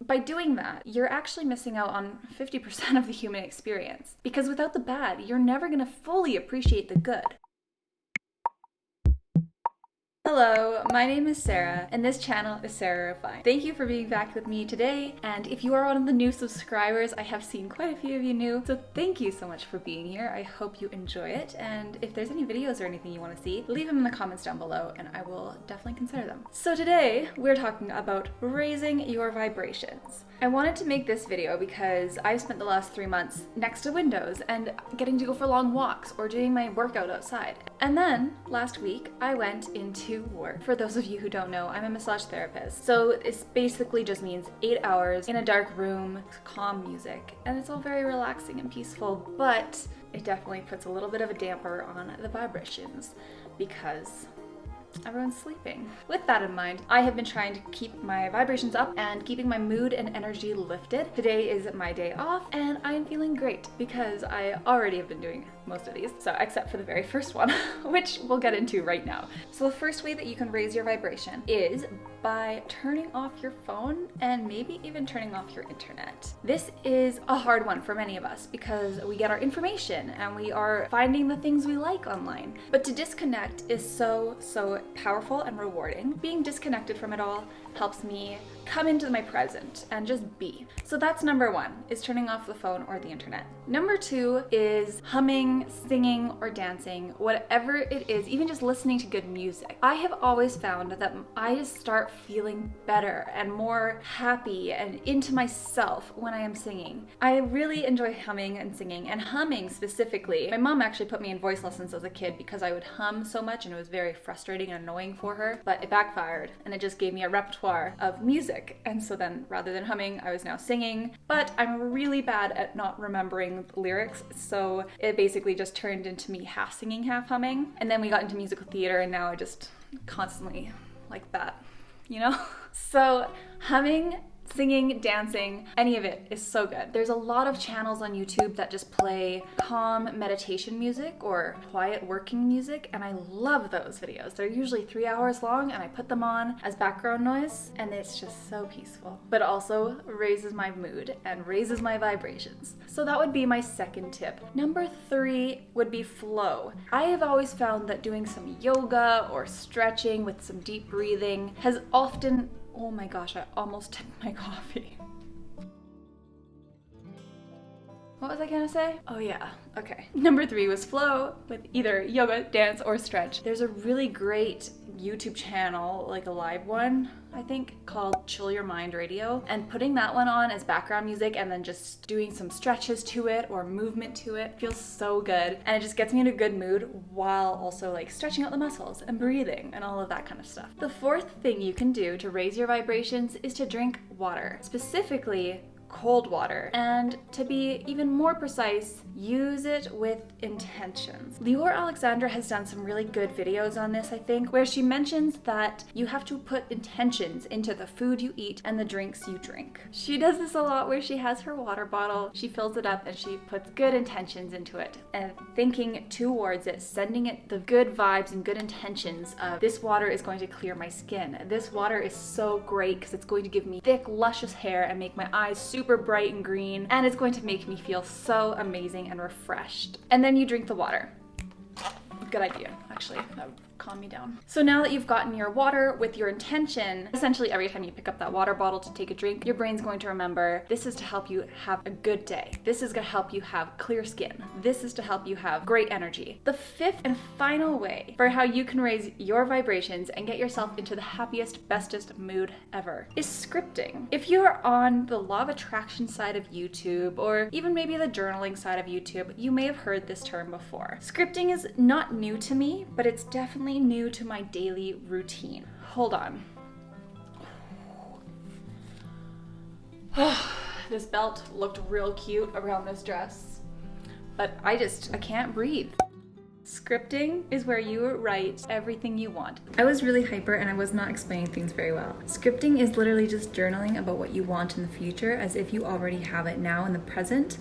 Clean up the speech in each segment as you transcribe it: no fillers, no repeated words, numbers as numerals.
By doing that, you're actually missing out on 50% of the human experience. Because without the bad, you're never going to fully appreciate the good. Hello, my name is Sarah, and this channel is Sarah Refined. Thank you for being back with me today, and if you are one of the new subscribers, I have seen quite a few of you new, so thank you so much for being here. I hope you enjoy it, and if there's any videos or anything you want to see, leave them in the comments down below, and I will definitely consider them. So today, we're talking about raising your vibrations. I wanted to make this video because I've spent the last 3 months next to windows and getting to go for long walks or doing my workout outside. And then, last week, I went into work. For those of you who don't know, I'm a massage therapist. So this basically just means 8 hours in a dark room, calm music, and it's all very relaxing and peaceful, but it definitely puts a little bit of a damper on the vibrations because everyone's sleeping. With that in mind, I have been trying to keep my vibrations up and keeping my mood and energy lifted. Today is my day off and I'm feeling great because I already have been doing most of these, so except for the very first one, which we'll get into right now. So the first way that you can raise your vibration is by turning off your phone and maybe even turning off your internet. This is a hard one for many of us because we get our information and we are finding the things we like online. But to disconnect is so powerful and rewarding. Being disconnected from it all helps me come into my present and just be. So that's number one, is turning off the phone or the internet. Number two is humming, singing, or dancing, whatever it is, even just listening to good music. I have always found that I just start feeling better and more happy and into myself when I am singing. I really enjoy humming and singing, and humming specifically. My mom actually put me in voice lessons as a kid because I would hum so much and it was very frustrating and annoying for her, but it backfired and it just gave me a repertoire of music. And so then rather than humming, I was now singing, but I'm really bad at not remembering lyrics, so it basically just turned into me half singing, half humming. And then we got into musical theater and now I just constantly like that, you know? So humming, singing, dancing, any of it is so good. There's a lot of channels on YouTube that just play calm meditation music or quiet working music, and I love those videos. They're usually 3 hours long and I put them on as background noise and it's just so peaceful, but also raises my mood and raises my vibrations. So that would be my second tip. Number three would be flow. I have always found that doing some yoga or stretching with some deep breathing has often— oh my gosh, I almost tipped my coffee. What was I gonna say? Oh yeah, okay. Number three was flow with either yoga, dance, or stretch. There's a really great YouTube channel, like a live one, I think, called Chill Your Mind Radio, and putting that one on as background music and then just doing some stretches to it or movement to it feels so good, and it just gets me in a good mood while also like stretching out the muscles and breathing and all of that kind of stuff. The fourth thing you can do to raise your vibrations is to drink water, specifically cold water, and to be even more precise, use it with intentions. Lior Alexandra has done some really good videos on this, I think, where she mentions that you have to put intentions into the food you eat and the drinks you drink. She does this a lot where she has her water bottle, she fills it up and she puts good intentions into it and thinking towards it, sending it the good vibes and good intentions of this water is going to clear my skin. This water is so great because it's going to give me thick, luscious hair and make my eyes super bright and green, and it's going to make me feel so amazing and refreshed. And then you drink the water. Good idea, actually. That would calm me down. So now that you've gotten your water with your intention, essentially every time you pick up that water bottle to take a drink, your brain's going to remember this is to help you have a good day. This is going to help you have clear skin. This is to help you have great energy. The fifth and final way for how you can raise your vibrations and get yourself into the happiest, bestest mood ever is scripting. If you are on the law of attraction side of YouTube, or even maybe the journaling side of YouTube, you may have heard this term before. Scripting is not new to me, but it's definitely new to my daily routine. Hold on. This belt looked real cute around this dress, but I can't breathe. Scripting is where you write everything you want. I was really hyper and I was not explaining things very well. Scripting is literally just journaling about what you want in the future as if you already have it now in the present.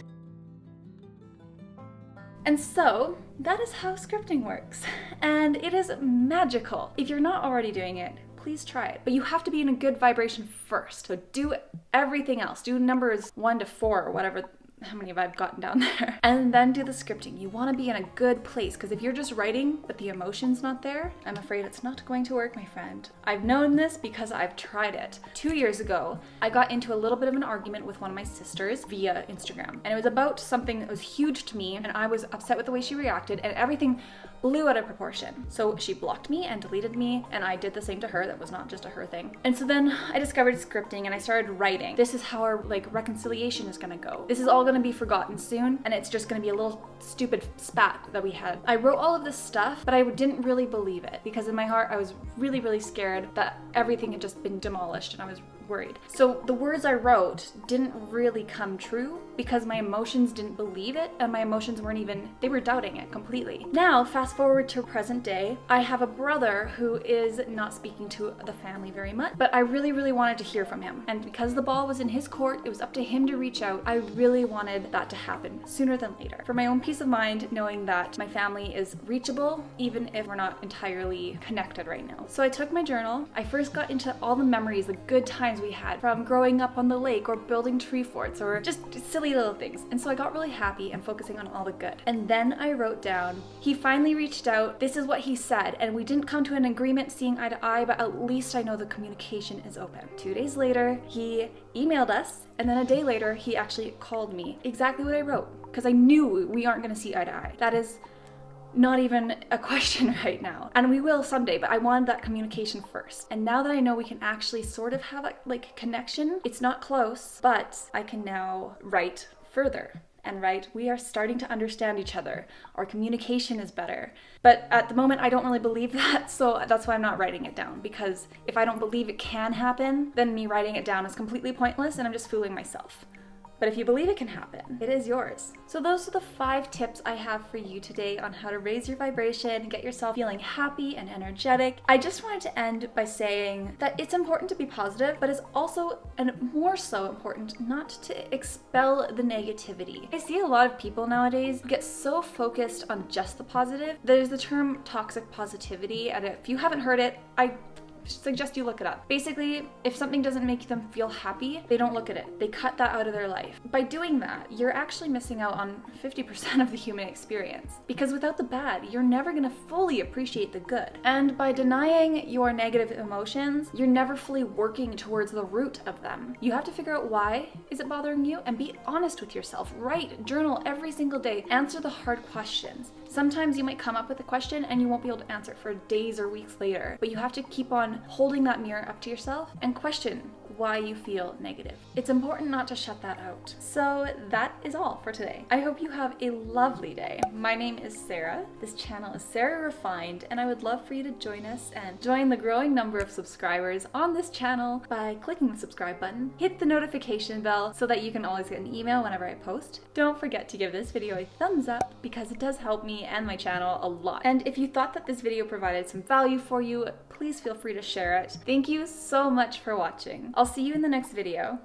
And so that is how scripting works. And it is magical. If you're not already doing it, please try it. But you have to be in a good vibration first. So do everything else. Do numbers 1 to 4 or whatever, how many have I gotten down there? And then do the scripting. You want to be in a good place, because if you're just writing but the emotion's not there, I'm afraid it's not going to work, my friend. I've known this because I've tried it. 2 years ago, I got into a little bit of an argument with one of my sisters via Instagram. And it was about something that was huge to me, and I was upset with the way she reacted, and everything blew out of proportion. So she blocked me and deleted me, and I did the same to her. That was not just a her thing. And so then I discovered scripting and I started writing. This is how our reconciliation is gonna go. This is all gonna be forgotten soon, and it's just gonna be a little stupid spat that we had. I wrote all of this stuff, but I didn't really believe it, because in my heart I was really, really scared that everything had just been demolished, and I was worried. So the words I wrote didn't really come true because my emotions didn't believe it, and my emotions weren't even, they were doubting it completely. Now, fast forward to present day, I have a brother who is not speaking to the family very much, but I really, really wanted to hear from him. And because the ball was in his court, it was up to him to reach out. I really wanted that to happen sooner than later. For my own peace of mind, knowing that my family is reachable, even if we're not entirely connected right now. So I took my journal. I first got into all the memories, the good times we had from growing up on the lake or building tree forts or just silly little things. And so I got really happy and focusing on all the good. And then I wrote down, he finally reached out. This is what he said. And we didn't come to an agreement seeing eye to eye, but at least I know the communication is open. 2 days later, he emailed us. And then a day later, he actually called me. Exactly what I wrote, because I knew we aren't going to see eye to eye. That is not even a question right now. And we will someday, but I wanted that communication first. And now that I know we can actually sort of have a connection, it's not close, but I can now write further. And we are starting to understand each other. Our communication is better. But at the moment, I don't really believe that, so that's why I'm not writing it down, because if I don't believe it can happen, then me writing it down is completely pointless and I'm just fooling myself. But if you believe it can happen, it is yours. So those are the 5 tips I have for you today on how to raise your vibration, get yourself feeling happy and energetic. I just wanted to end by saying that it's important to be positive, but it's also, and more so important, not to expel the negativity. I see a lot of people nowadays get so focused on just the positive. There's the term toxic positivity, and if you haven't heard it, I suggest you look it up. Basically, if something doesn't make them feel happy, they don't look at it. They cut that out of their life. By doing that, you're actually missing out on 50% of the human experience. Because without the bad, you're never gonna fully appreciate the good. And by denying your negative emotions, you're never fully working towards the root of them. You have to figure out why is it bothering you, and be honest with yourself. Write, journal every single day. Answer the hard questions. Sometimes you might come up with a question and you won't be able to answer it for days or weeks later, but you have to keep on holding that mirror up to yourself and question why you feel negative. It's important not to shut that out. So that is all for today. I hope you have a lovely day. My name is Sarah. This channel is Sarah Refined, and I would love for you to join us and join the growing number of subscribers on this channel by clicking the subscribe button. Hit the notification bell so that you can always get an email whenever I post. Don't forget to give this video a thumbs up, because it does help me and my channel a lot. And if you thought that this video provided some value for you, please feel free to share it. Thank you so much for watching. I'll see you in the next video.